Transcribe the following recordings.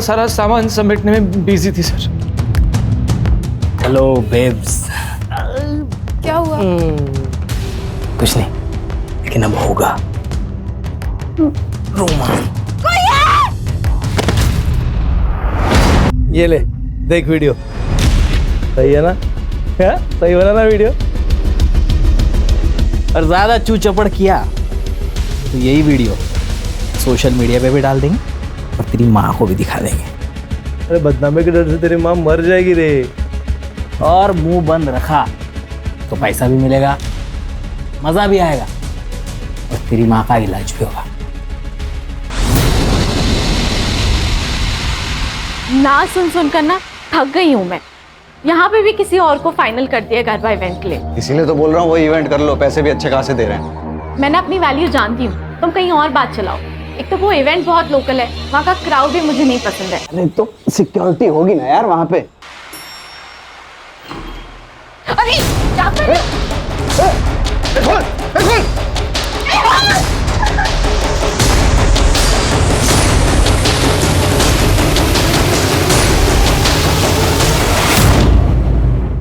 सारा सामान समेटने में बिजी थी सर। Hello babes. क्या हुआ? कुछ नहीं, लेकिन अब होगा रोमांस। ये ले देख वीडियो, सही है ना? सही बना ना वीडियो? और ज्यादा चू चपड़ किया तो यही वीडियो सोशल मीडिया पे भी डाल देंगे और तेरी माँ को भी दिखा देंगे। अरे बदनामी के डर से तेरी माँ मर जाएगी रे। और मुंह बंद रखा तो पैसा भी मिलेगा, मजा भी आएगा और तेरी माँ का इलाज भी होगा। ना सुन सुन कर ना थक गई हूँ मैं। यहाँ पे भी किसी और को फाइनल कर दिया गरबा इवेंट के लिए। इसीलिए तो बोल रहा हूँ वो इवेंट कर लो, पैसे भी अच्छे खासे दे रहे हैं। मैंने अपनी वैल्यू जानती हूँ, तुम कहीं और बात चलाओ। एक तो वो इवेंट बहुत लोकल है, वहाँ का क्राउड भी मुझे नहीं पसंद है। अरे तो सिक्योरिटी होगी ना यार वहाँ पे। अरे क्या कर रहे हो?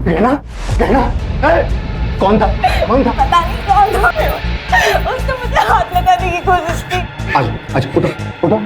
कहना कहना कौन था? कौन था? पता नहीं कौन था। उसने मुझे हाथ लगाने की कोशिश की। आज उठो उठो।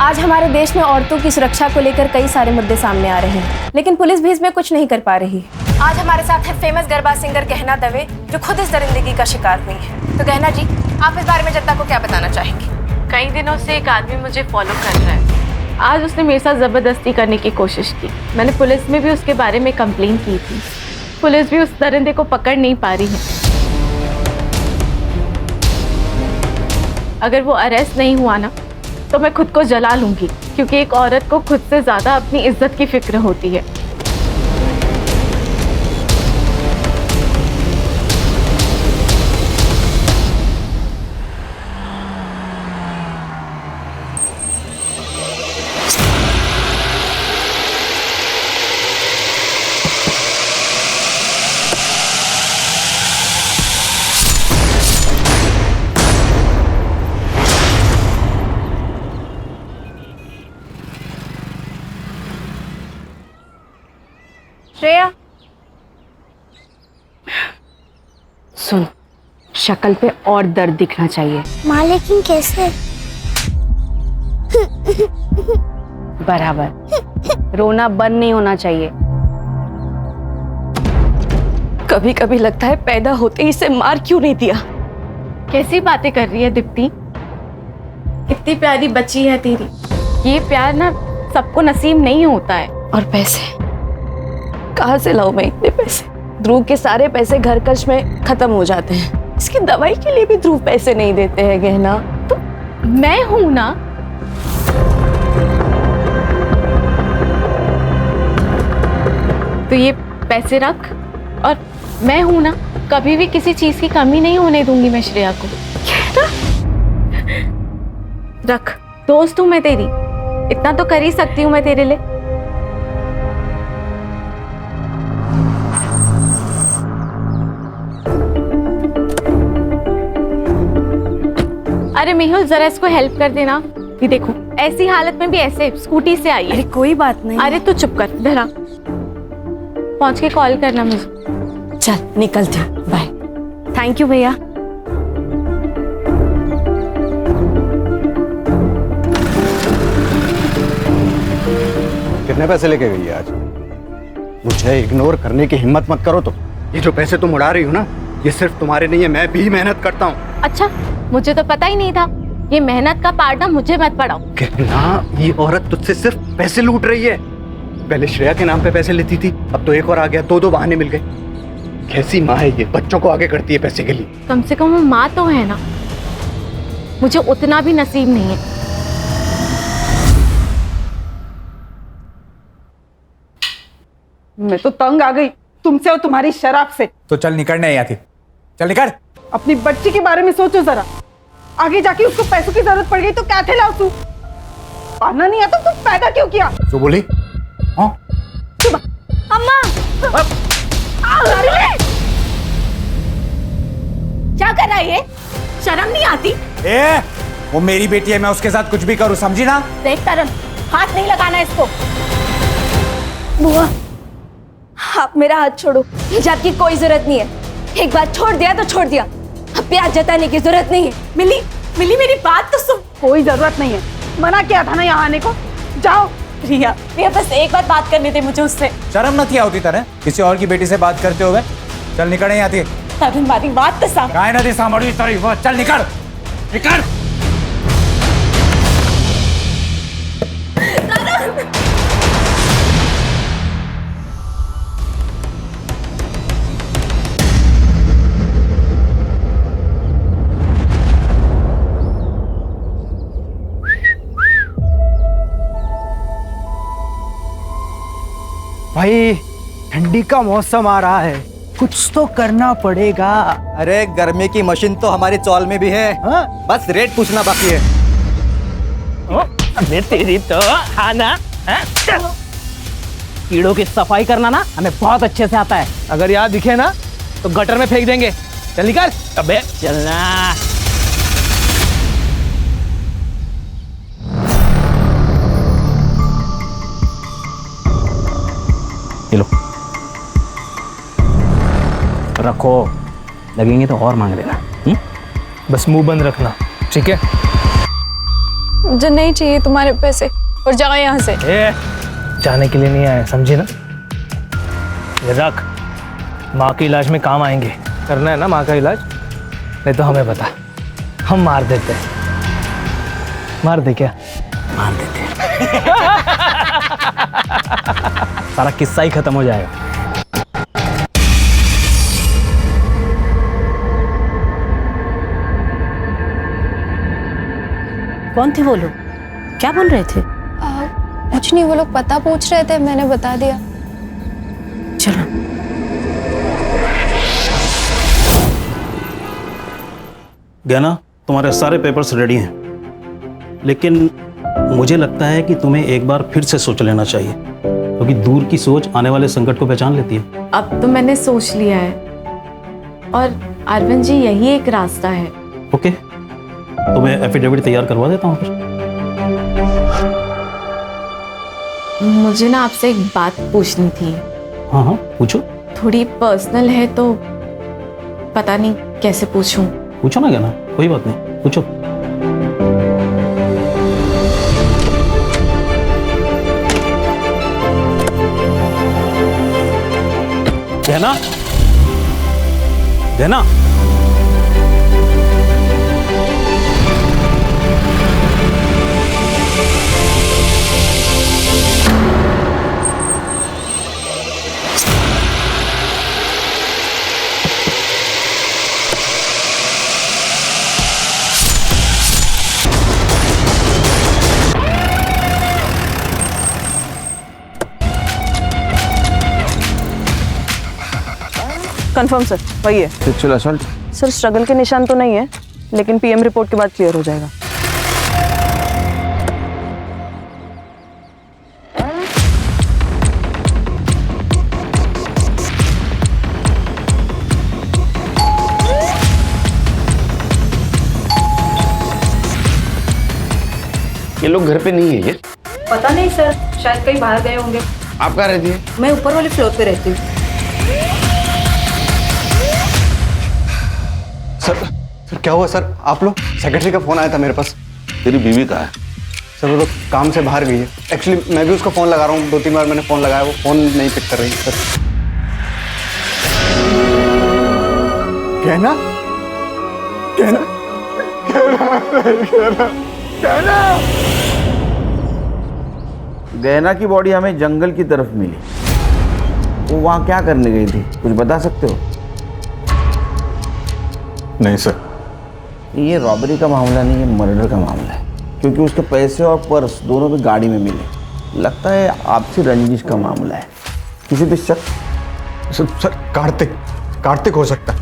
आज हमारे देश में औरतों की सुरक्षा को लेकर कई सारे मुद्दे सामने आ रहे हैं, लेकिन पुलिस भी इसमें कुछ नहीं कर पा रही। आज हमारे साथ है फेमस गरबा सिंगर गहना दवे, जो खुद इस दरिंदगी का शिकार हुई है। तो गहना जी, आप इस बारे में जनता को क्या बताना चाहेंगी? कई दिनों से एक आदमी मुझे फॉलो कर रहा है। आज उसने मेरे साथ जबरदस्ती करने की कोशिश की। मैंने पुलिस में भी उसके बारे में कंप्लेन की थी। पुलिस भी उस दरिंदे को पकड़ नहीं पा रही है। अगर वो अरेस्ट नहीं हुआ ना तो मैं खुद को जला लूंगी, क्योंकि एक औरत को खुद से ज्यादा अपनी इज्जत की फिक्र होती है। श्रेया, सुन, शक्ल पे और दर्द दिखना चाहिए। माँ लेकिन कैसे? बराबर रोना बंद नहीं होना चाहिए। कभी कभी लगता है पैदा होते ही इसे मार क्यों नहीं दिया। कैसी बातें कर रही है दीप्ति? कितनी प्यारी बच्ची है तेरी। ये प्यार ना सबको नसीब नहीं होता है। और पैसे कहाँ से लाऊं मैं इतने पैसे? ध्रुव के सारे पैसे घर खर्च में खत्म हो जाते हैं। इसकी दवाई के लिए भी ध्रुव पैसे नहीं देते हैं गहना। तो मैं हूं ना। तो ये पैसे रख, और मैं हूं ना, कभी भी किसी चीज की कमी नहीं होने दूंगी मैं श्रेया को। रख, दोस्त हूं मैं तेरी, इतना तो कर ही सकती हूं मैं तेरे लिए। अरे मेहुल, जरा इसको हेल्प कर देना। ये देखो, ऐसी हालत में भी ऐसे स्कूटी से आई है। अरे कोई बात नहीं। अरे तू चुप कर, धरा। पहुंच के कॉल करना मुझे। चल निकलती हूँ, बाय। थैंक यू भैया। कितने पैसे लेके गई है आज? मुझे इग्नोर करने की हिम्मत मत करो। तो ये जो पैसे तुम उड़ा रही हो ना, ये सिर्फ तुम्हारे नहीं है, मैं भी मेहनत करता हूँ। अच्छा, मुझे तो पता ही नहीं था। ये मेहनत का पार्ट ना मुझे मत पड़ाओ। कहना, ये औरत तुझसे सिर्फ पैसे लूट रही है। पहले श्रेया के नाम पे पैसे लेती थी, अब तो एक और आ गया। दो बहाने मिल गए। कैसी माँ है ये, बच्चों को आगे करती है पैसे के लिए। कम से कम वो माँ तो है ना। मुझे उतना भी नसीब नहीं है। मैं तो तंग आ गई तुमसे और तुम्हारी शराब से। तो चल निकल, नहीं आती, चल निकल। अपनी बच्ची के बारे में सोचो जरा। आगे जाके उसको पैसों की जरूरत पड़ गई तो क्या थे लाउसू? पाना नहीं आता तो पैदा क्यों किया? जो बोली? हाँ अम्मा, क्या कर रहा है ये? शर्म नहीं आती? ए, वो मेरी बेटी है, मैं उसके साथ कुछ भी करूं, समझी ना? देख तरन, हाथ नहीं लगाना इसको। बुआ, आप मेरा हाथ छोड़ो, हिजाब की कोई जरूरत नहीं है। एक बार छोड़ दिया तो छोड़ दिया, अब प्यार जताने की जरूरत नहीं है। मिली मिली, मेरी बात तो सुन। कोई जरूरत नहीं है, मना किया था ना यहाँ आने को। जाओ। रिया, रिया बस एक बार बात करनी थी मुझे उससे। शर्म न किया होती तरह किसी और की बेटी से बात करते हुए? चल निकल नहीं आती। तरन हमारी बात तो सामने। काय नदी सामड़ी तारी वो, चल निकल निकल। भाई ठंडी का मौसम आ रहा है, कुछ तो करना पड़ेगा। अरे गर्मी की मशीन तो हमारी चौल में भी है। हाँ? बस रेट पूछना बाकी है। अबे तेरी तो खाना कीड़ों की सफाई करना ना हमें बहुत अच्छे से आता है। अगर यहाँ दिखे ना तो गटर में फेंक देंगे। चल निकल। अबे चलना। ये लो रखो, लगेंगे तो और मांग लेना। बस मुंह बंद रखना, ठीक है? मुझे नहीं चाहिए तुम्हारे पैसे, और जाओ यहाँ से। जाने के लिए नहीं आए, समझी ना? ये रख, माँ के इलाज में काम आएंगे। करना है ना माँ का इलाज? नहीं तो हमें बता, हम मार देते हैं। मार दे क्या? मार देते हैं। सारा किस्सा ही खत्म हो जाएगा। कौन थे वो लोग, क्या बोल रहे थे? कुछ नहीं, वो लोग पता पूछ रहे थे, मैंने बता दिया। चलो। गहना, तुम्हारे सारे पेपर्स रेडी हैं, लेकिन मुझे लगता है कि तुम्हें एक बार फिर से सोच लेना चाहिए, क्योंकि दूर की सोच आने वाले संकट को पहचान लेती है। अब तो मैंने सोच लिया है, और अरविंद जी यही एक रास्ता है। ओके, तो मैं एफिडेविट तैयार करवा देता हूँ फिर। मुझे ना आपसे एक बात पूछनी थी। हाँ हाँ पूछो। थोड़ी पर्सनल है तो पता नहीं कैसे पूछूं। पूछो ना गहना, कोई बात नहीं, पूछो। गहना, गहना, कंफर्म सर, वही है। Sexual assault? सर स्ट्रगल के निशान तो नहीं है, लेकिन पीएम रिपोर्ट के बाद क्लियर हो जाएगा। ये लोग घर पे नहीं है ये? पता नहीं सर, शायद कहीं बाहर गए होंगे। आप कहाँ रहती है? मैं ऊपर वाले फ्लोर पे रहती हूँ। सर क्या हुआ सर? आप लोग, सेक्रेटरी का फोन आया था मेरे पास। तेरी बीवी कहाँ है? सर वो तो काम से बाहर गई है। एक्चुअली मैं भी उसको फोन लगा रहा हूँ, 2-3 बार मैंने फोन लगाया, वो फोन नहीं पिक कर रही है सर। कहना कहना कहना गहना की बॉडी हमें जंगल की तरफ मिली, वो वहाँ क्या करने गई थी, कुछ बता सकते हो? नहीं सर, ये रॉबरी का मामला नहीं है, मर्डर का मामला है, क्योंकि उसके पैसे और पर्स दोनों भी गाड़ी में मिले। लगता है आपसी रंजिश का मामला है। किसी पे शक? सर कार्तिक हो सकता है।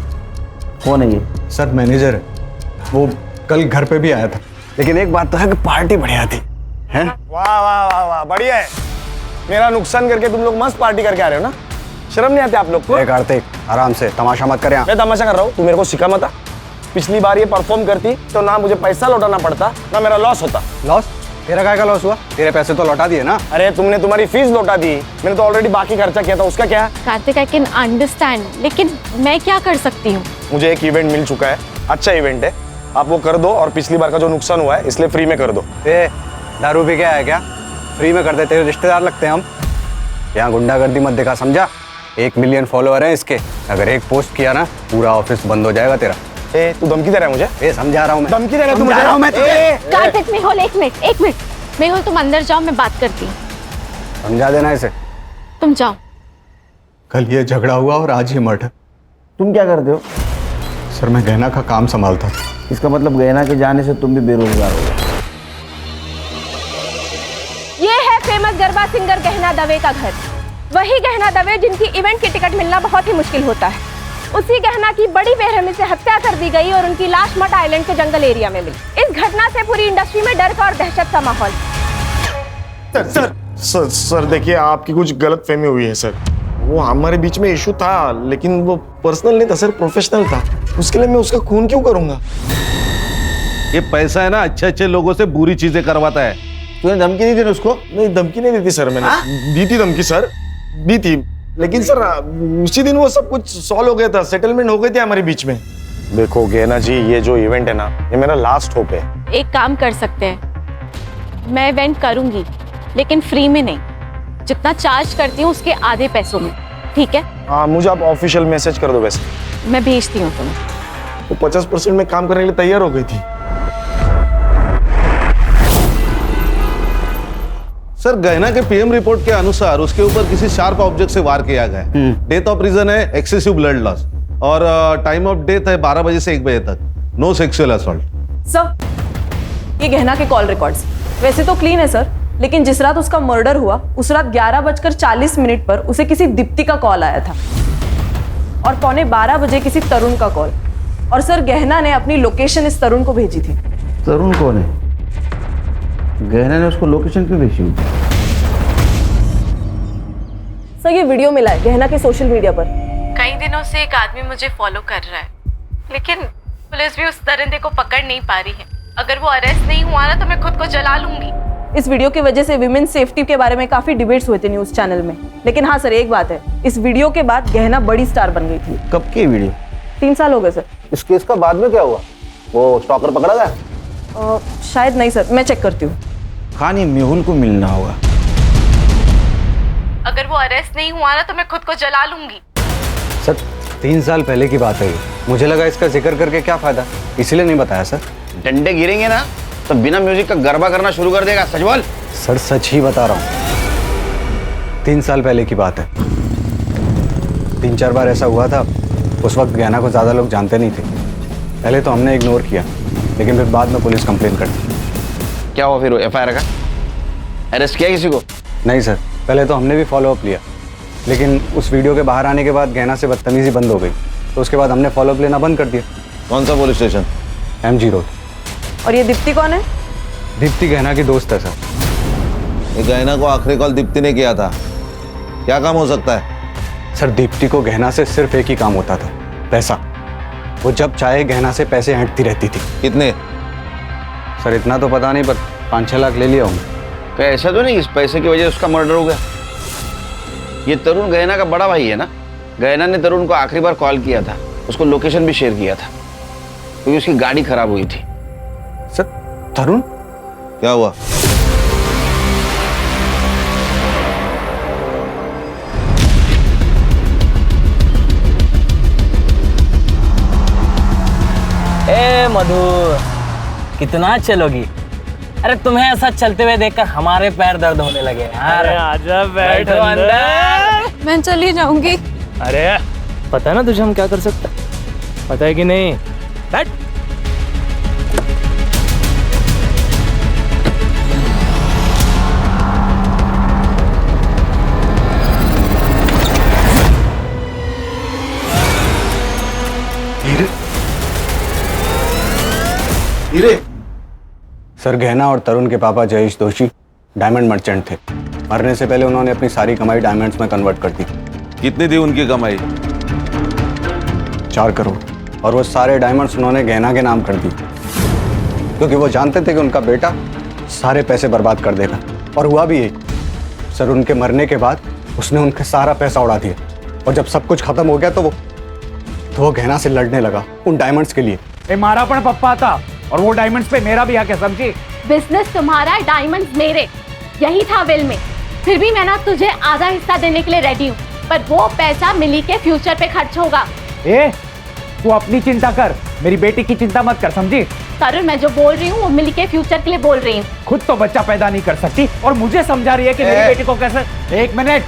कौन है ये? सर मैनेजर है, वो कल घर पे भी आया था। लेकिन एक बात तो है कि पार्टी बढ़िया थी। हैं? वाह वाह वाह वाह, बढ़िया है। मेरा नुकसान करके तुम लोग मस्त पार्टी करके आ रहे हो ना? शर्म नहीं आती आप लोग को? कार्तिक आराम से, तमाशा मत कर। मैं तमाशा कर रहा हूँ, तू मेरे को सिखा मत। पिछली बार ये परफॉर्म करती तो ना मुझे पैसा लौटाना पड़ता ना मेरा लॉस होता। लॉस? तेरा काय का लॉस हुआ? तेरे पैसे तो लौटा दिए ना। अरे तुमने तुम्हारी फीस लौटा दी, मैंने तो ऑलरेडी बाकी खर्चा किया था, उसका क्या? कार्तिक आई कैन अंडरस्टैंड, लेकिन मैं क्या कर सकती हूँ? मुझे एक इवेंट मिल चुका है, अच्छा इवेंट है, आप वो कर दो और पिछली बार का जो नुकसान हुआ है इसलिए फ्री में कर दो। दारू पी के आया क्या? फ्री में कर देते, रिश्तेदार लगते हैं हम। यहाँ गुंडागर्दी मत देखा, समझा? 1 मिलियन फॉलोअर हैं इसके, अगर एक पोस्ट किया ना पूरा ऑफिस बंद हो जाएगा तेरा। तू धमकी दे रहा है मुझे? समझा रहा हूँ मैं। धमकी दे रहा है तू मुझे? कार्तिक, मेहुल एक मिनट, मेहुल तुम अंदर जाओ, मैं बात करती हूँ। समझा देना इसे। तुम जाओ। कल ये झगड़ा हुआ और आज ये मर्डर। तुम क्या करते हो? सर मैं गहना का काम संभालता। इसका मतलब गहना के जाने से तुम भी बेरोजगार हो गए। ये है फेमस गरबा सिंगर गहना दवे का घर। वही गहना दवे जिनकी इवेंट की टिकट मिलना बहुत ही मुश्किल होता है। उसी गहना की बड़ी बेरहमी से हत्या कर दी गई और उनकी लाश मट आइलैंड के जंगल एरिया में मिली। इस घटना से पूरी इंडस्ट्री में डर का और दहशत का माहौल। सर देखिए, आपकी कुछ गलतफहमी हुई है सर। वो हमारे बीच में इशू था, लेकिन वो पर्सनल नहीं था सर, प्रोफेशनल था। उसके लिए मैं उसका खून क्यों करूंगा? ये पैसा है ना अच्छे अच्छे लोगों से बुरी चीजें करवाता है। तूने धमकी दी थी उसको? नहीं, धमकी नहीं दी थी सर मैंने। दी थी धमकी सर, दी थी, लेकिन सर उसी दिन वो सब कुछ सॉल्व हो गया था, सेटलमेंट हो गए थे हमारे बीच में। देखो गहना जी, ये जो इवेंट है ना, ये मेरा लास्ट होप है। एक काम कर सकते हैं, मैं इवेंट करूंगी लेकिन फ्री में नहीं, जितना चार्ज करती हूँ उसके आधे पैसों में, ठीक है? हाँ, मुझे आप ऑफिशियल मैसेज कर दो। वैसे मैं भेजती हूँ तुम्हें। वो 50% में काम करने के लिए तैयार हो गई थी। सर गहना के पीएम रिपोर्ट के अनुसार उसके ऊपर किसी शार्प ऑब्जेक्ट से वार किया गया है। डेथ ऑफ रीजन है एक्सेसिव ब्लड लॉस और टाइम ऑफ डेथ है 12 बजे से 1 बजे तक। No sexual assault. सर, ये गहना के कॉल रिकॉर्ड्स वैसे तो क्लीन है सर, लेकिन जिस रात उसका मर्डर हुआ उस रात 11:40 पर उसे किसी दीप्ति का कॉल आया था और 11:15 बजे किसी तरुण का कॉल। और सर गहना ने अपनी लोकेशन इस तरुण को भेजी थी। तरुण कौन है? गहना ने उसको लोकेशन क्यों भेजी हुई? सर ये वीडियो मिला है गहना के सोशल मीडिया पर। कई दिनों से एक आदमी मुझे फॉलो कर रहा है, लेकिन पुलिस भी उस दरिंदे को पकड़ नहीं पा रही है। अगर वो अरेस्ट नहीं हुआ ना तो मैं खुद को जला लूंगी। इस वीडियो की वजह से विमेन सेफ्टी के बारे में काफी डिबेट्स हुए थे न्यूज चैनल में, लेकिन हाँ सर एक बात है, इस वीडियो के बाद गहना बड़ी स्टार बन गई थी। कब की वीडियो? 3 साल हो गए सर। इस केस का बाद में क्या हुआ? वो स्टॉकर पकड़ा गया? शायद नहीं सर, मैं चेक करती हूँ। खान ये मेहुल को मिलना होगा। अगर वो अरेस्ट नहीं हुआ ना तो मैं खुद को जला लूंगी। सर 3 साल पहले की बात है ये, मुझे लगा इसका जिक्र करके क्या फायदा, इसलिए नहीं बताया सर। डंडे गिरेंगे ना तो बिना म्यूजिक का गरबा करना शुरू कर देगा। सच बोल। सर सच ही बता रहा हूँ, 3 साल पहले की बात है। 3-4 बार ऐसा हुआ था। उस वक्त गहना को ज़्यादा लोग जानते नहीं थे। पहले तो हमने इग्नोर किया, लेकिन फिर बाद में पुलिस कंप्लेन कर दी। क्या हुआ फिर? FIR का? अरेस्ट किया किसी को? नहीं सर, पहले तो हमने भी फॉलोअप लिया, लेकिन उस वीडियो के बाहर आने के बाद गहना से बदतमीजी बंद हो गई, तो उसके बाद हमने फॉलोअप लेना बंद कर दिया। कौन सा पुलिस स्टेशन? MG road. और ये दीप्ति कौन है? दीप्ति गहना की दोस्त है सर। ये गहना को आखिरी कॉल दीप्ति ने किया था। क्या काम हो सकता है? सर दीप्ति को गहना से सिर्फ एक ही काम होता था, पैसा। वो जब चाहे गहना से पैसे ऐंठती रहती थी। कितने? सर इतना तो पता नहीं, पर 5-6 लाख ले लिया होंगे। क्या ऐसा तो नहीं इस पैसे की वजह से उसका मर्डर हो गया? ये तरुण गहना का बड़ा भाई है ना? गहना ने तरुण को आखिरी बार कॉल किया था, उसको लोकेशन भी शेयर किया था, क्योंकि उसकी गाड़ी खराब हुई थी। सर तरुण? क्या हुआ? ए मधु, कितना चलोगी? अरे तुम्हें ऐसा चलते हुए देखकर हमारे पैर दर्द होने लगे यार। अरे आजा, बैठो अंदर। मैं चली जाऊंगी। अरे पता है ना तुझे हम क्या कर सकते हैं? पता है कि नहीं? बैठ। हीरे? सर गहना और तरुण के पापा जयेश दोषी डायमंड मर्चेंट थे। मरने से पहले उन्होंने अपनी सारी कमाई डायमंड्स में कन्वर्ट कर दी। कितनी थी उनकी कमाई? 4 करोड़। और वो सारे डायमंड्स उन्होंने गहना के नाम कर दिए, क्योंकि वो जानते थे कि उनका बेटा सारे पैसे बर्बाद कर देगा। और हुआ भी यही सर। उनके मरने के बाद उसने उनका सारा पैसा उड़ा दिया, और जब सब कुछ खत्म हो गया तो वो गहना से लड़ने लगा उन डायमंड्स के लिए। ए मारा पण पप्पा था, और वो डायमंड्स पे मेरा भी हक है, समझी? बिजनेस तुम्हारा, डायमंड्स मेरे, यही था विल में। फिर भी मैं ना तुझे आधा हिस्सा देने के लिए रेडी हूँ, पर वो पैसा मिली के फ्यूचर पे खर्च होगा। ए तू अपनी चिंता कर, मेरी बेटी की चिंता मत कर, समझी? तरुण, मैं जो बोल रही हूँ वो मिली के फ्यूचर के लिए बोल रही हूँ। खुद तो बच्चा पैदा नहीं कर सकती और मुझे समझा रही है कि मेरी बेटी को कैसे। एक मिनट,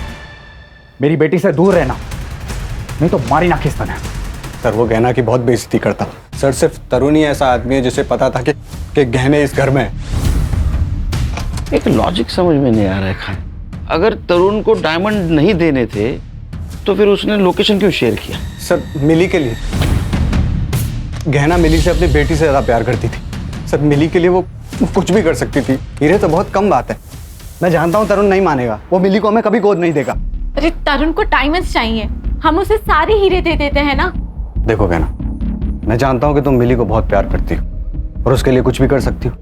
मेरी बेटी से दूर रहना, नहीं तो मारी ना खिस्ता है। सर वो गहना की बहुत बेइज्जती करता। सर सिर्फ तरुण ही ऐसा आदमी है जिसे पता था कि गहने इस घर में है। एक लॉजिक समझ में नहीं आ रहा है खान। अगर तरुण को डायमंड नहीं देने थे तो फिर उसने लोकेशन क्यों शेयर किया? सर मिली के लिए। गहना मिली से अपनी बेटी से ज्यादा प्यार करती थी सर। मिली के लिए वो कुछ भी कर सकती थी। हीरे तो बहुत कम बात है। मैं जानता हूँ तरुण नहीं मानेगा, वो मिली को हमें कभी गोद नहीं देगा। अरे तरुण को डायमंड्स चाहिए, हम उसे सारे हीरे दे देते हैं ना। देखो गहना, मैं जानता हूँ कि तुम मिली को बहुत प्यार करती हो और उसके लिए कुछ भी कर सकती हो,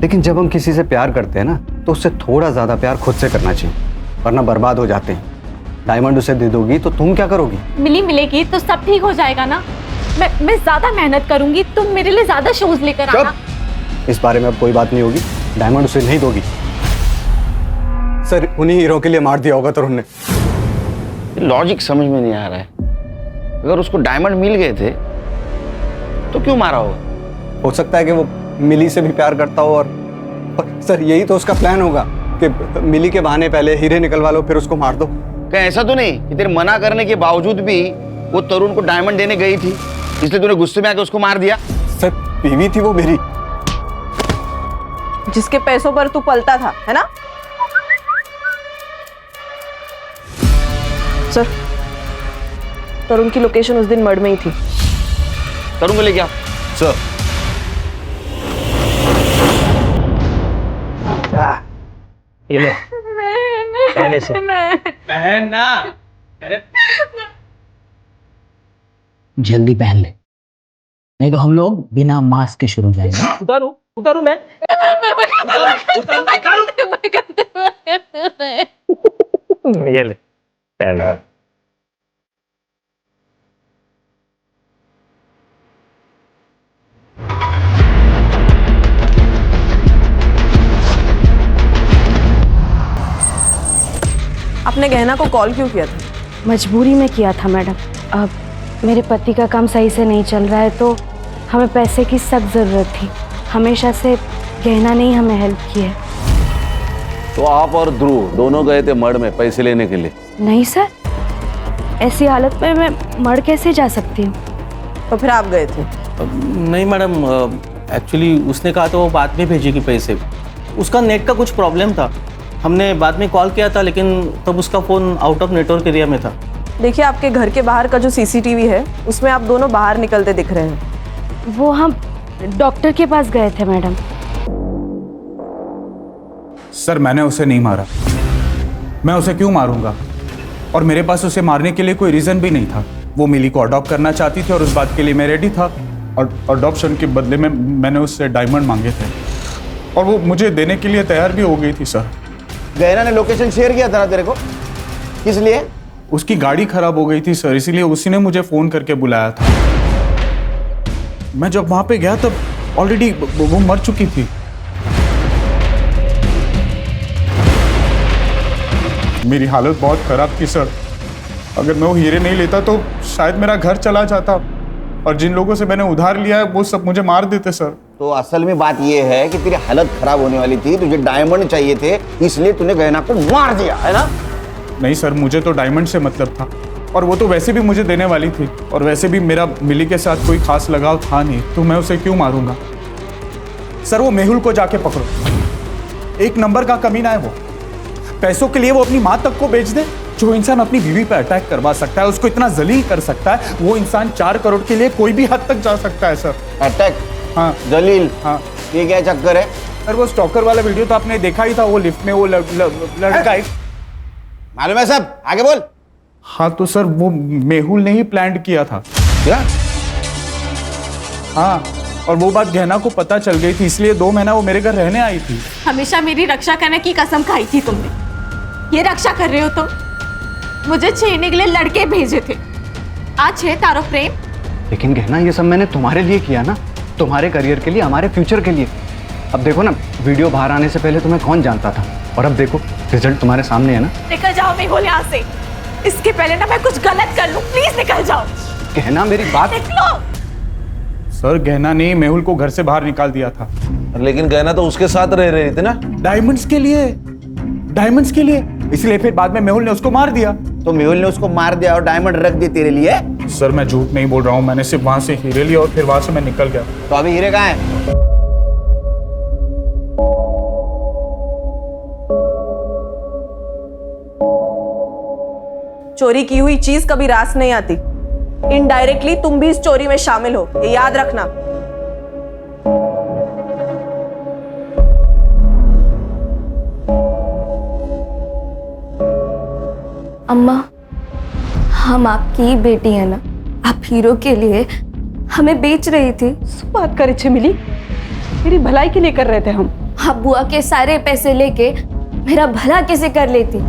लेकिन जब हम किसी से प्यार करते हैं ना तो उससे थोड़ा ज्यादा प्यार खुद से करना चाहिए, वरना बर्बाद हो जाते हैं। डायमंड उसे दे दोगी तो तुम क्या करोगी? मिली मिलेगी तो सब ठीक हो जाएगा ना। मैं ज्यादा मेहनत करूंगी, तुम मेरे लिए ज्यादा शूज लेकर आना। इस बारे में अब कोई बात नहीं होगी। डायमंड उसे नहीं दोगी। सर उन्हीं हीरो के लिए मार दिया होगा तरुण ने। लॉजिक समझ में नहीं आ रहा है। अगर उसको डायमंड मिल गए थे तो क्यों मारा होगा? हो सकता है कि वो मिली से भी प्यार करता हो, और सर यही तो उसका प्लान होगा कि मिली के बहाने पहले हीरे निकलवा लो फिर उसको मार दो। क्या ऐसा तो नहीं कि तेरे मना करने के बावजूद भी वो तरुण को डायमंड देने गई थी, इसलिए तूने गुस्से में आके उसको मार दिया? सर बीवी थी वो मेरी, जिसके पैसों पर तू पलता था, है ना? सर तरुण की लोकेशन उस दिन मर्ड में ही थी। तरुण को लेके आओ। सर ये ले पहले से पहनना। जल्दी पहन ले, नहीं तो हम लोग बिना मास्क के शुरू जाएंगे। उतारू मैं। ये ले पहनना। आपने गहना को कॉल क्यों किया था? मजबूरी में किया था मैडम। अब मेरे पति का काम सही से नहीं चल रहा है तो हमें पैसे की सख्त ज़रूरत थी। हमेशा से गहना ने ही हमें हेल्प की है। तो आप और ध्रुव दोनों गए थे मर्ड में पैसे लेने के लिए? नहीं सर, ऐसी हालत में मैं मर कैसे जा सकती हूँ? तो फिर आप गए थे? नहीं मैडम, एक्चुअली उसने कहा तो वो बाद में भेजेगी पैसे। उसका नेट का कुछ प्रॉब्लम था, हमने बाद में कॉल किया था लेकिन तब उसका phone out of network area में था। देखिए आपके घर के बाहर का जो सीसीटीवी है उसमें आप दोनों बाहर निकलते दिख रहे हैं। वो हम डॉक्टर के पास गए थे मैडम। सर मैंने उसे नहीं मारा। मैं उसे क्यों मारूंगा? और मेरे पास उसे मारने के लिए कोई रीज़न भी नहीं था। वो मिली को अडॉप्ट करना चाहती थी और उस बात के लिए मैं रेडी था, और अडॉप्शन के बदले में मैंने उससे डायमंड मांगे थे और वो मुझे देने के लिए तैयार भी हो गई थी। सर गहना ने लोकेशन शेयर किया था ना तेरे को, किस लिए? उसकी गाड़ी खराब हो गई थी सर, इसीलिए उसी ने मुझे फ़ोन करके बुलाया था। मैं जब वहाँ पे गया तब ऑलरेडी वो मर चुकी थी। मेरी हालत बहुत खराब थी सर। अगर मैं वो हीरे नहीं लेता तो शायद मेरा घर चला जाता, और जिन लोगों से मैंने उधार लिया है वो सब मुझे मार देते सर। तो असल में बात यह है कि तेरी हालत खराब होने वाली थी, तुझे डायमंड चाहिए थे, इसलिए तूने गहना को मार दिया, है ना? नहीं सर, मुझे तो डायमंड से मतलब था, और वो तो वैसे भी मुझे देने वाली थी, और वैसे भी मेरा मिली के साथ कोई खास लगाव था नहीं, तो मैं उसे क्यों मारूंगा? सर वो मेहुल को जाके पकड़ो, एक नंबर का कमीना है वो। पैसों के लिए वो अपनी माँ तक को बेच दे। जो इंसान अपनी बीवी पर अटैक करवा सकता है, उसको इतना जलील कर सकता है, वो इंसान 4 करोड़ के लिए कोई भी हद तक जा सकता है सर। अटैक? हाँ जलील? हाँ। ये क्या चक्कर है? सर वो स्टॉकर वाला वीडियो तो आपने देखा ही था, वो लिफ्ट में वो लड़का एक मालूम है सब, आगे बोल। हाँ तो सर वो मेहुल ने ही प्लान किया था। क्या? हाँ, और वो बात गहना को पता चल गई थी, इसलिए 2 महीना वो मेरे घर रहने आई थी। हमेशा मेरी रक्षा करने की कसम खाई थी तुमने। ये रक्षा कर रहे हो तुम? मुझे छेड़ने के लिए लड़के भेजे थे, आज है तारो प्रेम। लेकिन गहना ये सब मैंने तुम्हारे लिए किया ना, तुम्हारे करियर के लिए, हमारे फ्यूचर के लिए। अब देखो ना, वीडियो बाहर आने से पहले तुम्हें कौन जानता था, और अब देखो रिजल्ट तुम्हारे सामने है ना। निकल जाओ मेहुल यहाँ से, इसके पहले ना मैं कुछ गलत कर लूं। प्लीज निकल जाओ। गहना मेरी बात। निकलो। सर गहना ने मेहुल को घर से बाहर निकाल दिया था। लेकिन गहना तो उसके साथ रह रही थी ना, डायमंड्स के लिए, डायमंड्स के लिए। इसलिए फिर बाद में मेहुल ने उसको मार दिया। तो मेहुल ने उसको मार दिया और डायमंड रख दिए तेरे लिए? सर मैं झूठ नहीं बोल रहा हूँ, मैंने सिर्फ वहां से हीरे लिए और फिर वहां से मैं निकल गया। तो अभी हीरे कहाँ हैं? चोरी की हुई चीज कभी रास नहीं आती। इनडायरेक्टली तुम भी इस चोरी में शामिल हो, ये याद रखना। अम्मा, हम आपकी ही बेटी है ना, आप हीरो के लिए हमें बेच रही थी। बात करे छे मिली, मेरी भलाई के लिए कर रहे थे हम। आप बुआ के सारे पैसे लेके मेरा भला कैसे कर लेती?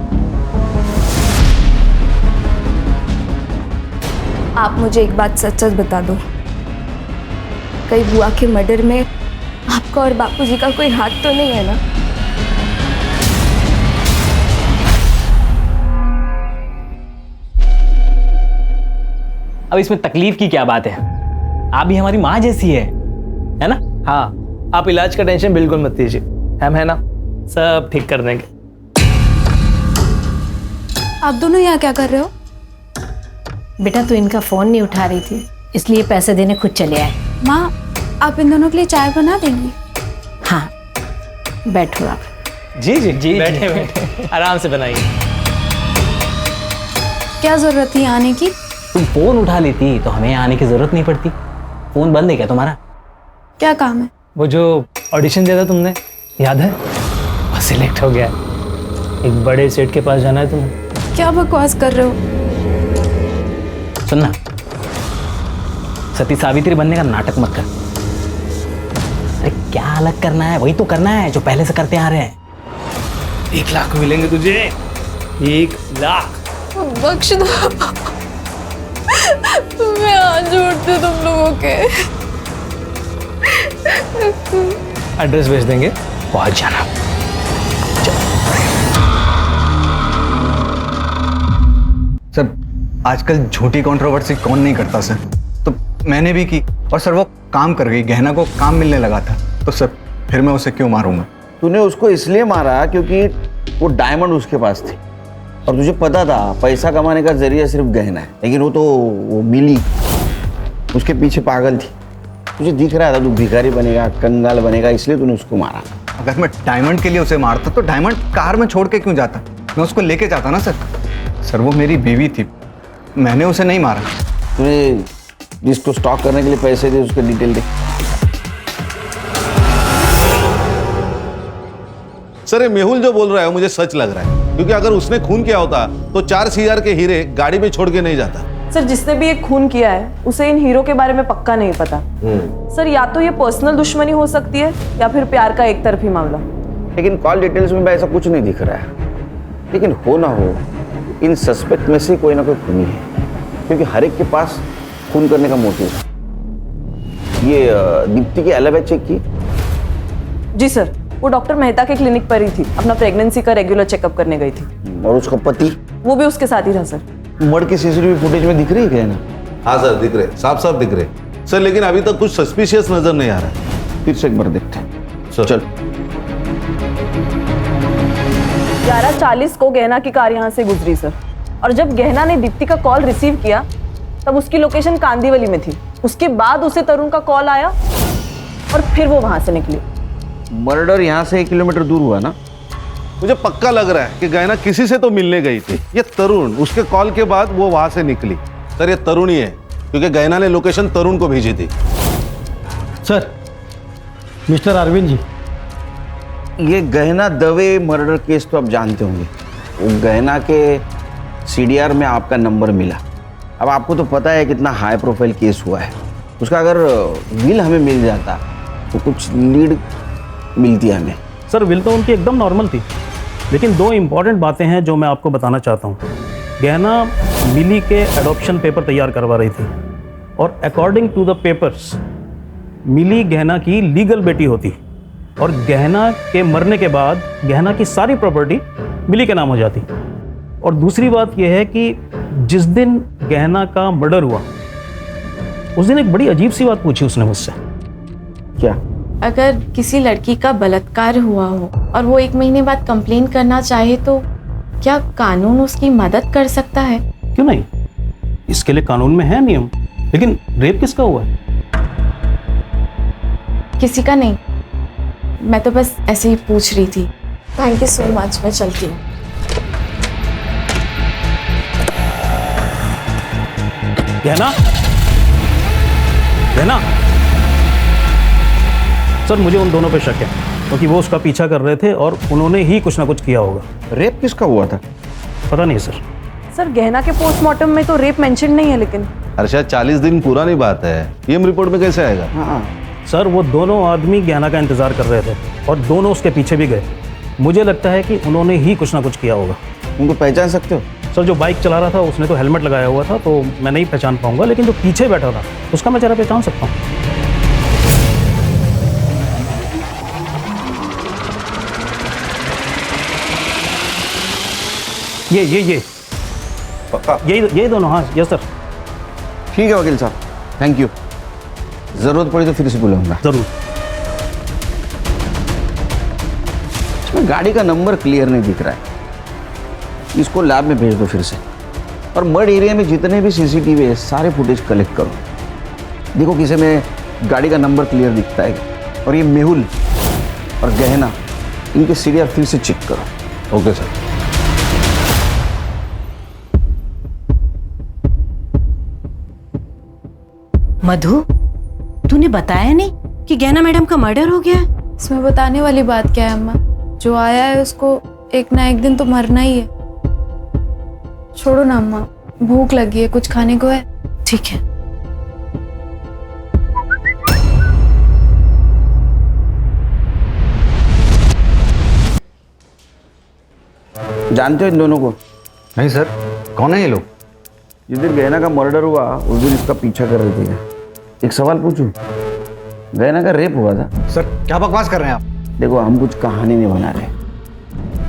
आप मुझे एक बात सच सच बता दो, कहीं बुआ के मर्डर में आपका और बापूजी का कोई हाथ तो नहीं है ना? अब इसमें तकलीफ की क्या बात है? आप भी हमारी माँ जैसी है ना? हाँ, आप इलाज का टेंशन बिल्कुल मत लीजिए, हम है ना, सब ठीक कर देंगे। आप दोनों यहाँ क्या कर रहे हो? बेटा तू इनका फोन नहीं उठा रही थी, इसलिए पैसे देने खुद चले आए। माँ, आप इन दोनों के लिए चाय बना देंगी? हाँ, बैठो आप। जी जी जी, बैठे बैठे आराम से बनाइए। क्या जरूरत थी आने की? तुम फोन उठा लेती तो हमें आने की जरूरत नहीं पड़ती। फोन बंद है क्या तुम्हारा? क्या काम है? वो जो ऑडिशन दिया था तुमने, याद है? वो सिलेक्ट हो गया है। एक बड़े सेट के पास जाना है तुम्हें। क्या बकवास कर रहे हो? सुनना, सती सावित्री बनने का नाटक मत कर। अरे क्या अलग करना है? वही तो करना है जो पहले से करते आ रहे हैं। 1 लाख मिलेंगे तुझे, 1 लाख। बख्श दो, मैं हाथ जोड़ती हूँ तुम लोगों के। एड्रेस भेज देंगे, पहुंच जाना। सर आजकल झूठी कंट्रोवर्सी कौन नहीं करता सर, तो मैंने भी की और सर वो काम कर गई, गहना को काम मिलने लगा था, तो सर फिर मैं उसे क्यों मारूंगा? तूने उसको इसलिए मारा क्योंकि वो डायमंड उसके पास थी और तुझे पता था पैसा कमाने का जरिया सिर्फ गहना है, लेकिन वो मिली उसके पीछे पागल थी। तुझे दिख रहा था तू भिखारी बनेगा, कंगाल बनेगा, इसलिए तूने उसको मारा। अगर मैं डायमंड के लिए उसे मारता तो डायमंड कार में छोड़ के क्यों जाता? मैं उसको लेके जाता ना सर। सर वो मेरी बीवी थी, मैंने उसे नहीं मारा। तूने जिसको स्टॉक करने के लिए पैसे दे उसके डिटेल दे। सर ये मेहुल जो बोल रहा है मुझे सच लग रहा है, क्योंकि अगर उसने खून किया होता तो 4,000 के हीरे गाड़ी में छोड़ के नहीं जाता। सर जिसने भी ये खून किया है उसे इन हीरो के बारे में पक्का नहीं पता। सर या तो ये पर्सनल दुश्मनी हो सकती है या फिर प्यार का एक तरफी मामला। लेकिन कॉल डिटेल्स में ऐसा कुछ नहीं दिख रहा है। लेकिन हो ना हो, इन सस्पेक्ट में से कोई ना कोई खूनी है, क्योंकि हर एक के पास खून करने का मोटिव है। ये दीप्ति की एलिबी चेक की? जी सर, वो डॉक्टर मेहता के क्लिनिक पर ही थी, अपना प्रेगनेंसी का रेगुलर चेकअप करने गई थी। और उसका पति? वो भी उसके साथ ही था सर। मर्डर की सीसीटीवी फुटेज में दिख रही है ना? हाँ सर दिख रहे, साफ साफ दिख रहे सर, लेकिन अभी तक कुछ सस्पिशियस नजर नहीं आ रहा है। फिर से एक बार देखते हैं। सर चल। 11:40 को गहना की कार यहाँ से गुजरी सर, और जब गहना ने दीप्ति का कॉल रिसीव किया तब उसकी लोकेशन कांदीवली में थी। उसके बाद उसे तरुण का कॉल आया और फिर वो वहां से निकली। मर्डर यहाँ से 1 किलोमीटर दूर हुआ ना? मुझे पक्का लग रहा है कि गहना किसी से तो मिलने गई थी। ये तरुण, उसके कॉल के बाद वो वहां से निकली। सर ये तरुण ही है, क्योंकि गहना ने लोकेशन तरुण को भेजी थी। सर मिस्टर अरविंद जी, ये गहना दवे मर्डर केस तो आप जानते होंगे। वो गहना के सीडीआर में आपका नंबर मिला। अब आपको तो पता है कितना हाई प्रोफाइल केस हुआ है, उसका अगर बिल हमें मिल जाता तो कुछ लीड मिलती है हमें। सर विल तो उनकी एकदम नॉर्मल थी, लेकिन 2 इम्पॉर्टेंट बातें हैं जो मैं आपको बताना चाहता हूँ। गहना मिली के एडॉप्शन पेपर तैयार करवा रही थी और अकॉर्डिंग टू द पेपर्स मिली गहना की लीगल बेटी होती और गहना के मरने के बाद गहना की सारी प्रॉपर्टी मिली के नाम हो जाती। और दूसरी बात यह है कि जिस दिन गहना का मर्डर हुआ उस दिन एक बड़ी अजीब सी बात पूछी उसने मुझसे। क्या? अगर किसी लड़की का बलात्कार हुआ हो और वो 1 महीने बाद कंप्लेन करना चाहे तो क्या कानून उसकी मदद कर सकता है? क्यों नहीं, इसके लिए कानून में है नियम। लेकिन रेप किसका हुआ है? किसी का नहीं, मैं तो बस ऐसे ही पूछ रही थी। थैंक यू सो मच, मैं चलती हूँ। गहना, गहना। सर मुझे उन दोनों पे शक है क्योंकि वो उसका पीछा कर रहे थे और उन्होंने ही कुछ ना कुछ किया होगा। रेप किसका हुआ था? पता नहीं सर। सर गहना के पोस्टमार्टम में तो रेप मेंशन नहीं है, लेकिन हर्षा 40 दिन पुरानी बात है, पीएम रिपोर्ट में कैसे आएगा? हाँ सर वो दोनों आदमी गहना का इंतजार कर रहे थे और दोनों उसके पीछे भी गए। मुझे लगता है कि उन्होंने ही कुछ ना कुछ किया होगा। उनको पहचान सकते हो? सर जो बाइक चला रहा था उसने तो हेलमेट लगाया हुआ था तो मैं नहीं पहचान पाऊंगा, लेकिन जो पीछे बैठा था उसका मैं जरा पहचान सकता हूँ। ये पक्का? ये दोनों, हाँ यस सर। ठीक है वकील साहब, थैंक यू। जरूरत पड़ी तो फिर से बुलाऊंगा। जरूर। इसमें गाड़ी का नंबर क्लियर नहीं दिख रहा है, इसको लैब में भेज दो फिर से। और मड एरिया में जितने भी सीसीटीवी है सारे फुटेज कलेक्ट करो, देखो किसी में गाड़ी का नंबर क्लियर दिखता है। और ये मेहुल और गहना, इनके सीरियल फिर से चेक करो। Okay sir. मधु, तूने बताया नहीं कि गहना मैडम का मर्डर हो गया है? इसमें बताने वाली बात क्या है अम्मा? जो आया है उसको एक ना एक दिन तो मरना ही है। छोड़ो ना अम्मा, भूख लगी है, कुछ खाने को है? ठीक है। जानते हो इन दोनों को? नहीं सर, कौन है ये लोग? जिस दिन गहना का मर्डर हुआ उस दिन इसका पीछा कर रही थी। एक सवाल पूछूं, गहना का रेप हुआ था? सर क्या बकवास कर रहे हैं आप? देखो हम कुछ कहानी नहीं बना रहे।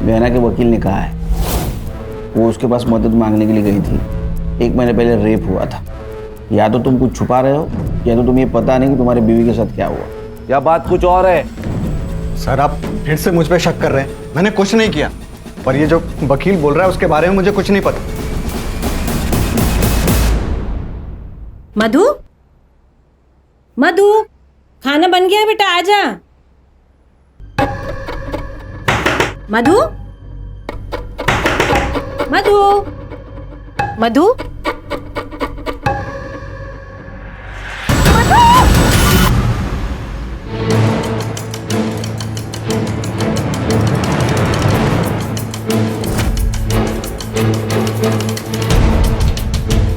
गहना के वकील ने कहा है वो उसके पास मदद मांगने के लिए गई थी। 1 महीने पहले रेप हुआ था। या तो तुम कुछ छुपा रहे हो या तो तुम्हें पता नहीं कि तुम्हारी बीवी के साथ क्या हुआ। या बात कुछ और है? सर आप फिर से मुझ पे शक कर रहे हैं। मैंने कुछ नहीं किया, पर ये जो वकील बोल रहा है उसके बारे में मुझे कुछ नहीं पता। मधु, मधु, खाना बन गया बेटा, आजा। मधु, मधु, मधु,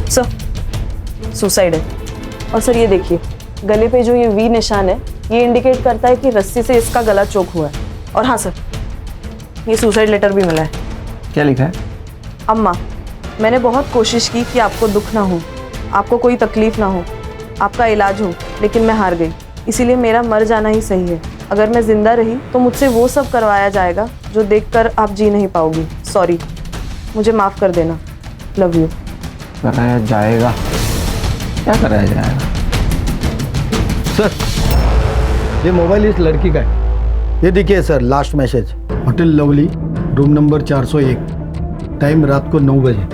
सर सुसाइड है। और सर ये देखिए, गले पे जो ये वी निशान है ये इंडिकेट करता है कि रस्सी से इसका गला चोक हुआ है। और हाँ सर, ये सुसाइड लेटर भी मिला है। क्या लिखा है? अम्मा, मैंने बहुत कोशिश की कि आपको दुख ना हो, आपको कोई तकलीफ ना हो, आपका इलाज हो, लेकिन मैं हार गई। इसीलिए मेरा मर जाना ही सही है। अगर मैं जिंदा रही तो मुझसे वो सब करवाया जाएगा जो देखकर आप जी नहीं पाओगी। सॉरी, मुझे माफ़ कर देना। Love you. कराया जाएगा? क्या कराया जाएगा? सर ये मोबाइल इस लड़की का है। ये देखिए sir, last message, hotel lovely, room number 401, time रात को 9 बजे।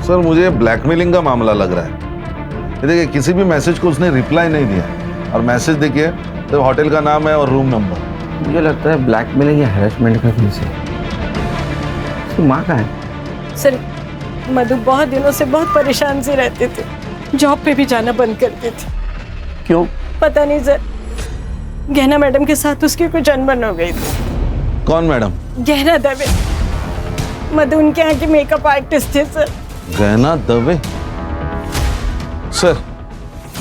सर मुझे ब्लैकमेलिंग का मामला लग रहा है। ये देखिए किसी भी मैसेज को उसने रिप्लाई नहीं दिया और मैसेज देखिए तो होटल का नाम है और रूम नंबर। मुझे लगता है ब्लैकमेलिंग या हैरेसमेंट का केस है। उसकी माँ का है? सर मधु बहुत दिनों से बहुत परेशान से रहते थे, जॉब पे भी जाना बंद कर दी थी। क्यों? पता नहीं सर, गहना मैडम के साथ उसकी कुछ अनबन हो गई थी। कौन मैडम? गहना दवे, मधु उनके यहाँ के मेकअप आर्टिस्ट थे सर। गहना दवे? सर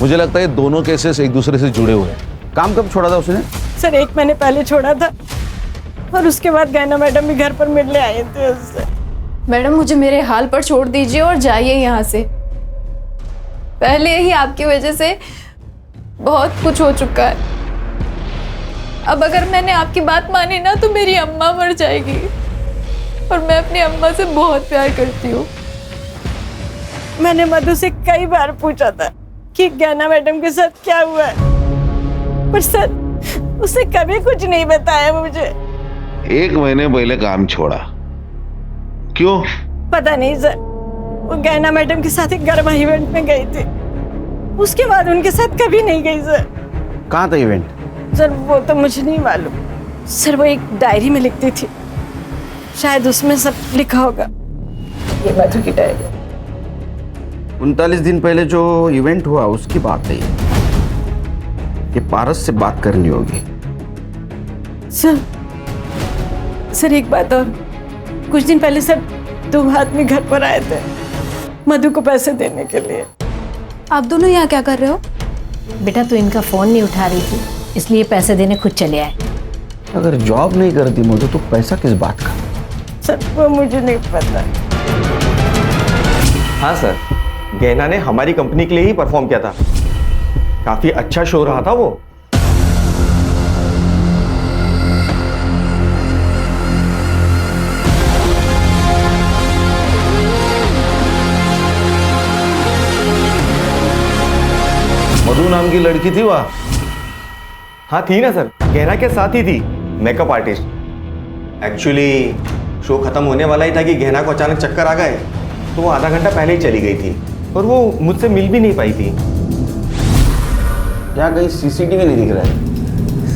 मुझे लगता है ये दोनों केसेस एक दूसरे से जुड़े हुए हैं। काम कब छोड़ा था उसने? सर 1 महीने पहले छोड़ा था और उसके बाद गहना मैडम भी घर पर मिलने आए थे उससे। मैडम मुझे मेरे हाल पर छोड़ दीजिए और जाइए यहाँ से। पहले ही आपकी वजह से बहुत कुछ हो चुका है। अब अगर मैंने आपकी बात मानी ना तो मेरी अम्मा मर जाएगी और मैं अपनी अम्मा से बहुत प्यार करती हूँ। मैंने मधु से कई बार पूछा था कि गहना मैडम के साथ क्या हुआ है, पर सर उसने कभी कुछ नहीं बताया मुझे। 1 महीने पहले काम छोड़ा, क्यों? पता नहीं सर, वो गहना मैडम के साथ एक गरबा इवेंट में गई थी, उसके बाद उनके साथ कभी नहीं गई सर। कहाँ था इवेंट? सर वो तो मुझे नहीं मालूम सर, वो एक डायरी में लिखती थी, शायद उसमें सब लिखा होगा। ये मधु की डायरी। 39 दिन पहले जो इवेंट हुआ उसकी बात है ये पारस से बात करनी होगी। सर एक बात और, कुछ दिन पहले सर 2 आदमी घर पर आए थे मधु को पैसे देने के लिए। आप दोनों यहाँ क्या कर रहे हो? बेटा तू इनका फोन नहीं उठा रही थी इसलिए पैसे देने खुद चले आए। अगर जॉब नहीं करती मुझे तो पैसा किस बात का? सर वो मुझे नहीं पता। हाँ सर, गहना ने हमारी कंपनी के लिए ही परफॉर्म किया था, काफी अच्छा शो रहा था वो। मधु नाम की लड़की थी वहां? हाँ थी ना सर, गहना के साथ ही थी, मेकअप आर्टिस्ट। एक्चुअली शो खत्म होने वाला ही था कि गहना को अचानक चक्कर आ गए, तो वो आधा घंटा पहले ही चली गई थी और वो मुझसे मिल भी नहीं पाई थी। क्या कहीं सीसीटीवी नहीं दिख रहा है?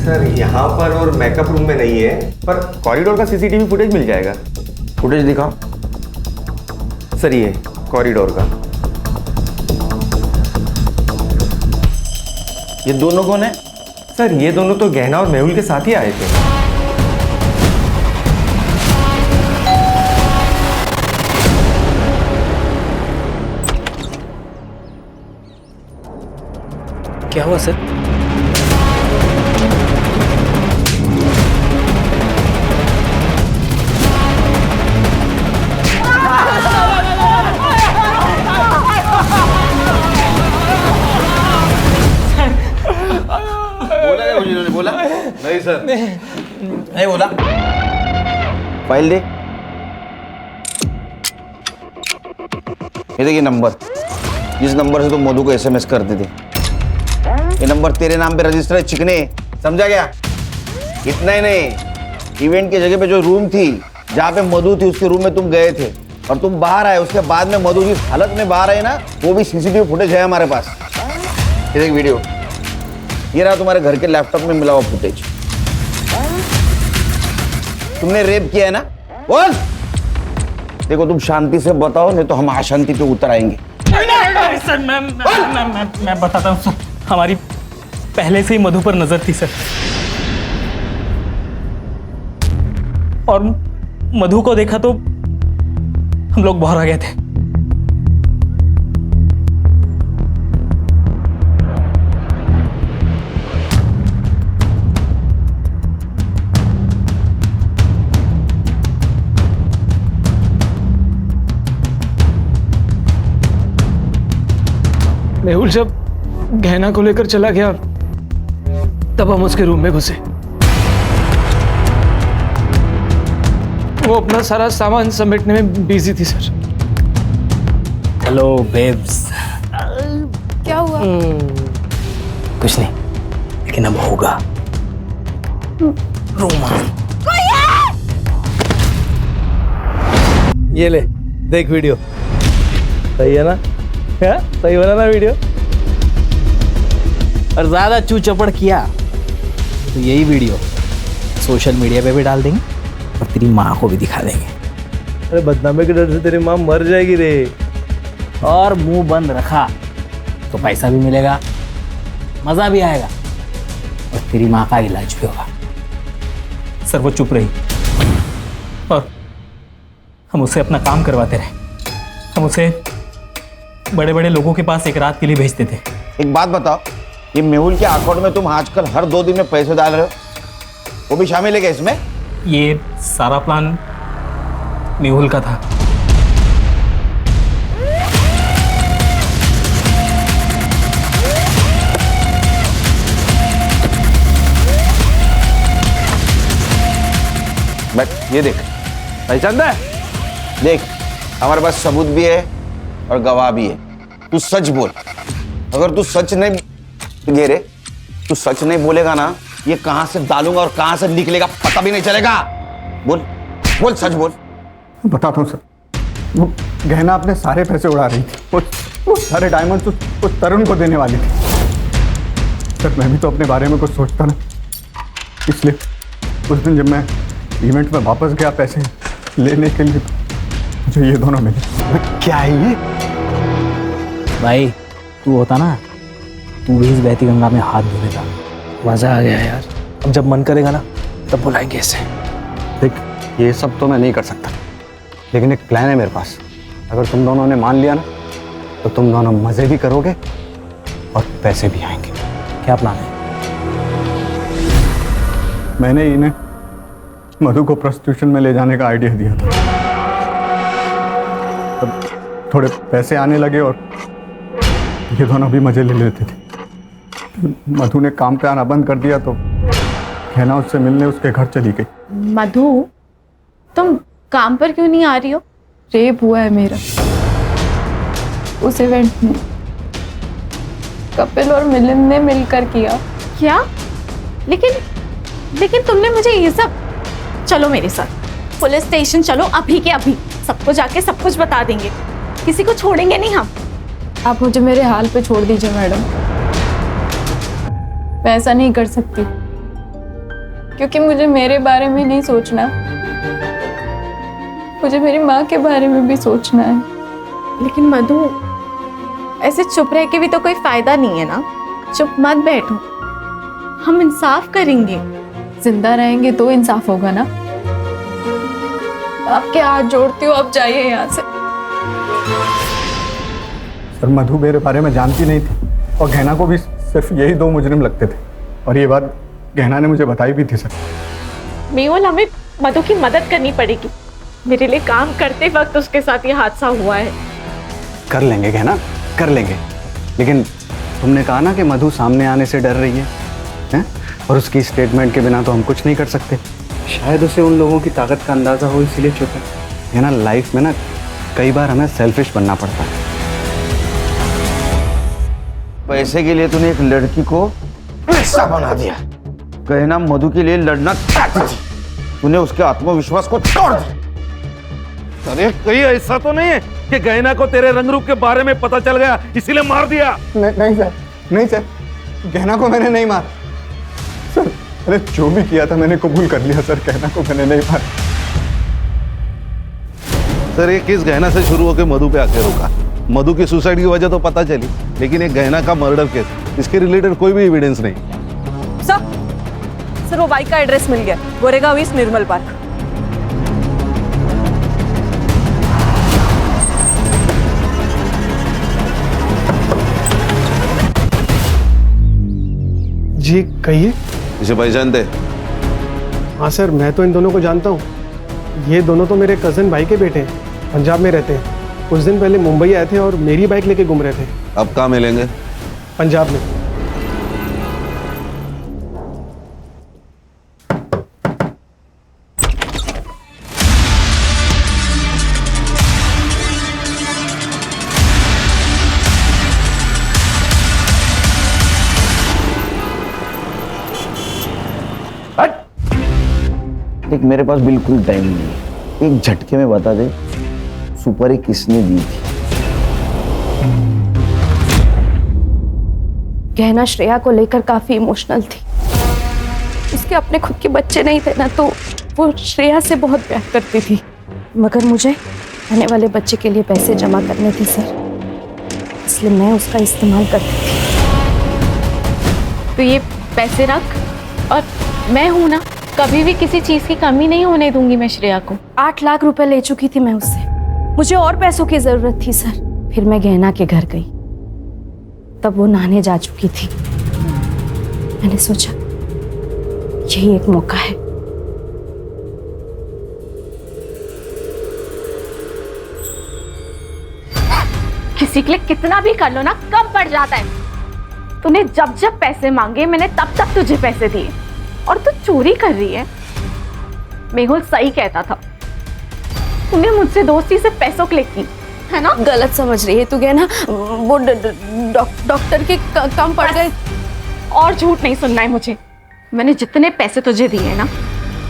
सर यहाँ पर और मेकअप रूम में नहीं है, पर कॉरिडोर का सीसीटीवी फुटेज मिल जाएगा। फुटेज दिखाओ। सर ये कॉरिडोर का। ये दोनों कौन है? सर ये दोनों तो गहना और मेहुल के साथ ही आए थे। क्या हुआ सर? बोला क्या उन्होंने? बोला नहीं सर, नहीं बोला। फाइल दे। ये देखिए नंबर, जिस नंबर से तुम मधु को एसएमएस करते थे, ये नंबर तेरे नाम पे रजिस्टर है चिकने, समझा गया? इतना ही नहीं, इवेंट की जगह पे जो रूम थी जहाँ पे मधु थी उसके रूम में तुम गए थे और तुम बाहर आए, उसके बाद में मधु जिस हालत में बाहर आई ना वो भी सीसीटीवी फुटेज है हमारे पास। ये देख वीडियो, ये रहा तुम्हारे घर के लैपटॉप में मिला हुआ फुटेज। तुमने रेप किया है ना? बोल। देखो तुम शांति से बताओ नहीं तो हम अशांति पे उतर आएंगे। सर मैं बताता हूँ सर, हमारी पहले से ही मधु पर नजर थी सर, और मधु को देखा तो हम लोग बाहर आ गए थे। मेहुल जब गहना को लेकर चला गया तब हम उसके रूम में घुसे। वो अपना सारा सामान समेटने में बिजी थी सर। Hello babes. क्या हुआ? कुछ नहीं, लेकिन अब होगा रोमांस। ये ले देख वीडियो, सही है ना? क्या सही बना ना वीडियो? और ज्यादा चू चपड़ किया तो यही वीडियो सोशल मीडिया पे भी डाल देंगे और तेरी माँ को भी दिखा देंगे। अरे बदनामी के डर से तेरी माँ मर जाएगी रे। और मुंह बंद रखा तो पैसा भी मिलेगा, मजा भी आएगा और तेरी माँ का इलाज भी होगा। सर वो चुप रही और हम उससे अपना काम करवाते रहे, हम उसे बड़े बड़े लोगों के पास एक रात के लिए भेजते थे। एक बात बताओ, ये मेहुल के अकाउंट में तुम आजकल हर 2 दिन में पैसे डाल रहे हो, वो भी शामिल है क्या इसमें? ये सारा प्लान मेहुल का था। बट ये देख, पहचानता है? देख, हमारे पास सबूत भी है और गवाह भी है। तू सच बोल। अगर तू सच नहीं गे रे, तू सच नहीं बोलेगा ना, ये कहां से डालूंगा और कहां से निकलेगा पता भी नहीं चलेगा। बोल बोल, सच बोल। बताता हूँ सर, वो गहना अपने सारे पैसे उड़ा रही थी। वो सारे डायमंड्स उस तरुण को देने वाली थी। सर मैं भी तो अपने बारे में कुछ सोचता ना, इसलिए उस दिन जब मैं इवेंट में वापस गया पैसे लेने के लिए, मुझे ये दोनों मिले। क्या है ये? भाई तू होता ना, तू भी इस बहती गंगा में हाथ धो देता। मजा आ गया यार। अब जब मन करेगा ना तब बुलाएंगे इसे। देख, ये सब तो मैं नहीं कर सकता, लेकिन एक प्लान है मेरे पास। अगर तुम दोनों ने मान लिया ना, तो तुम दोनों मजे भी करोगे और पैसे भी आएंगे। क्या प्लान है? मैंने इन्हें मधु को प्रोस्टिट्यूशन में ले जाने का आइडिया दिया था। तब थोड़े पैसे आने लगे और ये दोनों भी मजे ले लेते थे। मधु ने काम पे आना बंद कर दिया तो गहना उससे मिलने उसके घर चली गई। मधु, तुम काम पर क्यों नहीं आ रही हो? रेप हुआ है मेरा उस इवेंट में। कपिल और मिलिंद ने मिलकर किया। क्या? लेकिन तुमने मुझे ये सब। चलो मेरे साथ पुलिस स्टेशन चलो, अभी के अभी। सबको जाके सब कुछ बता देंगे, किसी को छोड़ेंगे नहीं हम। आप मुझे मेरे हाल पे छोड़ दीजिए मैडम, मैं ऐसा नहीं कर सकती, क्योंकि मुझे मेरे बारे में नहीं सोचना, मुझे मेरी माँ के बारे में भी सोचना है। लेकिन मधु, ऐसे चुप रह के भी तो कोई फायदा नहीं है ना। चुप मत बैठो, हम इंसाफ करेंगे। जिंदा रहेंगे तो इंसाफ होगा ना। आपके हाथ जोड़ती हूँ, आप जाइए यहाँ से। सर मधु मेरे बारे में जानती नहीं थी और गहना को भी सिर्फ यही 2 मुजरिम लगते थे, और ये बात गहना ने मुझे बताई भी थी। सर मेहुल, हमें मधु की मदद करनी पड़ेगी। मेरे लिए काम करते वक्त उसके साथ ये हादसा हुआ है। कर लेंगे गहना, कर लेंगे, लेकिन तुमने कहा ना कि मधु सामने आने से डर रही है, हैं? और उसकी स्टेटमेंट के बिना तो हम कुछ नहीं कर सकते। शायद उसे उन लोगों की ताकत का अंदाजा हो, इसीलिए चुप है ना। लाइफ में ना कई बार हमें सेल्फिश बनना पड़ता है। पैसे के लिए तूने एक लड़की को पैसा बना दिया। गहना मधु के लिए लड़ना चाहती थी, तूने उसके आत्मविश्वास को तोड़ दिया। अरे कहीं ऐसा तो नहीं है कि गहना को तेरे रंग रूप के बारे में पता चल गया इसीलिए मार दिया? नहीं सर, नहीं सर, गहना को मैंने नहीं मारा सर। अरे जो भी किया था मैंने कबूल कर लिया सर, गहना को मैंने नहीं मारा। सर ये केस गहना से शुरू होकर मधु पे आके रुका। मधु की सुसाइड की वजह तो पता चली, लेकिन एक गहना का मर्डर केस, इसके रिलेटेड कोई भी एविडेंस नहीं। सर वो बाइक का एड्रेस मिल गया, गोरेगांव ईस्ट निर्मल पार्क। जी कहिए। इसे पहचानते? हाँ सर, मैं तो इन दोनों को जानता हूँ। ये दोनों तो मेरे कजन भाई के बेटे हैं, पंजाब में रहते हैं। कुछ दिन पहले मुंबई आए थे और मेरी बाइक लेके घूम रहे थे। अब कहाँ मिलेंगे? पंजाब में। एक मेरे पास बिल्कुल टाइम नहीं है, एक झटके में बता दे सुपारी किसने दी थी? गहना श्रेया को लेकर काफी इमोशनल थी। उसके अपने खुद के बच्चे नहीं थे ना, तो वो श्रेया से बहुत प्यार करती थी, मगर मुझे आने वाले बच्चे के लिए पैसे जमा करने थे सर, इसलिए मैं उसका इस्तेमाल करती थी। तो ये पैसे रख, और मैं हूं ना, कभी भी किसी चीज की कमी नहीं होने दूंगी मैं श्रेया को। 8 लाख रुपए ले चुकी थी मैं उससे, मुझे और पैसों की जरूरत थी सर। फिर मैं गहना के घर गई, तब वो नहाने जा चुकी थी। मैंने सोचा यही एक मौका है। किसी के लिए कितना भी कर लो ना, कम पड़ जाता है। तूने जब जब पैसे मांगे मैंने तब तक तुझे पैसे दिए, और तू चोरी कर रही है। मेहुल सही कहता था, तूने मुझसे दोस्ती से पैसों के लिए की है ना। गलत समझ रही है तू गहना, वो डॉक्टर के कम पड़ गए। और झूठ नहीं सुनना है मुझे। मैंने जितने पैसे तुझे दिए ना,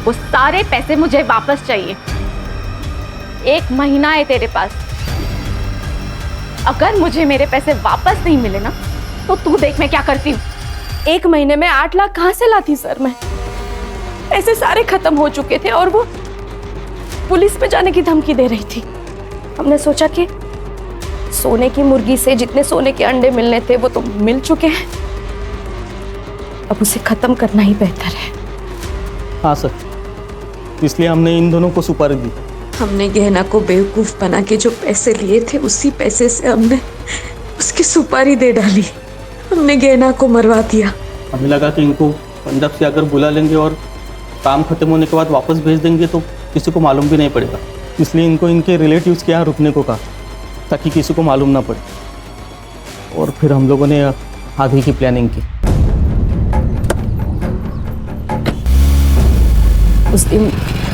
वो सारे पैसे मुझे वापस चाहिए। 1 महीना है तेरे पास। अगर मुझे मेरे पैसे वापस नहीं मिले ना, तो तू देख मैं क्या करती हूँ। 1 महीने में 8 लाख कहाँ से लाती सर मैं? पैसे सारे खत्म हो चुके थे और वो पुलिस में जाने की धमकी दे रही थी। हमने सोचा कि सोने की मुर्गी से जितने सोने के अंडे मिलने थे वो तो मिल चुके हैं, अब उसे खत्म करना ही बेहतर है। हाँ सर, इसलिए हमने इन दोनों को सुपारी दी। हमने गहना को बेवकूफ बना के जो पैसे लिए थे, उसी पैसे से हमने उसकी सुपारी दे डाली। हमने गहना को मरवा दिया। हमें लगा कि इनको पंजाब से अगर बुला लेंगे और काम खत्म होने के बाद वापस भेज देंगे तो किसी को मालूम भी नहीं पड़ेगा, इसलिए इनको इनके रिलेटिव्स के यहाँ रुकने को कहा ताकि किसी को मालूम ना पड़े। और फिर हम लोगों ने आगे की प्लानिंग की। उस दिन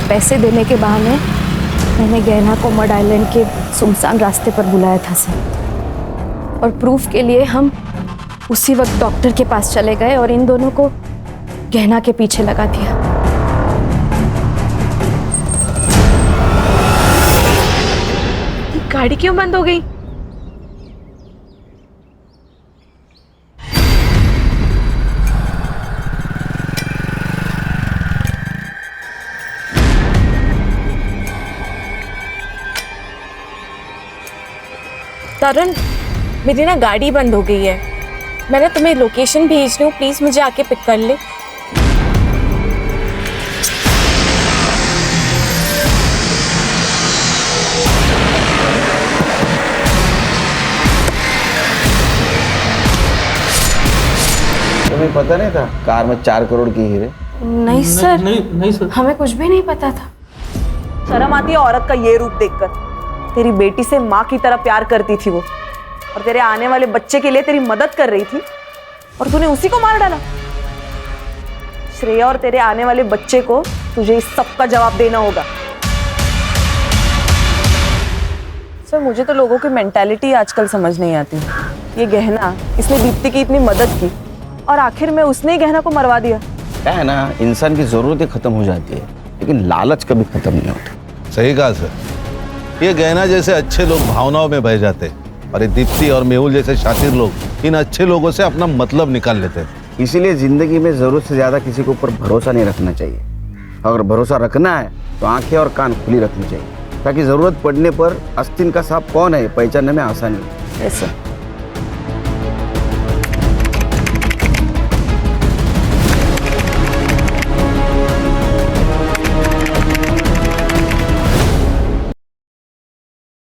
पैसे देने के बहाने मैंने गहना को मड आइलैंड के सुनसान रास्ते पर बुलाया था सर, और प्रूफ के लिए हम उसी वक्त डॉक्टर के पास चले गए और इन दोनों को गहना के पीछे लगा दिया। गाड़ी क्यों बंद हो गई? तरुण, मेरी ना गाड़ी बंद हो गई है। मैंने तुम्हें लोकेशन भेज रही हूँ, प्लीज मुझे आके पिक कर ले। तुम्हें पता नहीं था कार में 4 करोड़ की हीरे? नहीं सर, नहीं सर, हमें कुछ भी नहीं पता था। शर्म आती है औरत का ये रूप देखकर। तेरी बेटी से माँ की तरह प्यार करती थी वो, और तेरे आने वाले बच्चे के लिए तेरी मदद कर रही थी, और तूने उसी को मार डाला। श्रेया और तेरे आने वाले बच्चे को तुझे इस सब का जवाब देना होगा। सर, मुझे तो लोगों की मेंटालिटी आजकल समझ नहीं आती। ये गहना, इसने दीप्ति की इतनी मदद की और आखिर में उसने ही गहना को मरवा दिया। क्या है ना, इंसान की जरूरतें खत्म हो जाती है, लेकिन लालच कभी खत्म नहीं होता। सही कहा सर। ये गहना जैसे अच्छे लोग भावनाओं में बह जाते, और ये दीप्ति और मेहुल जैसे शातिर लोग इन अच्छे लोगों से अपना मतलब निकाल लेते हैं। इसीलिए जिंदगी में जरूरत से ज्यादा किसी के ऊपर भरोसा नहीं रखना चाहिए। अगर भरोसा रखना है तो आंखें और कान खुली रखनी चाहिए, ताकि जरूरत पड़ने पर आस्तीन का सांप कौन है पहचानने में आसानी हो। ऐसा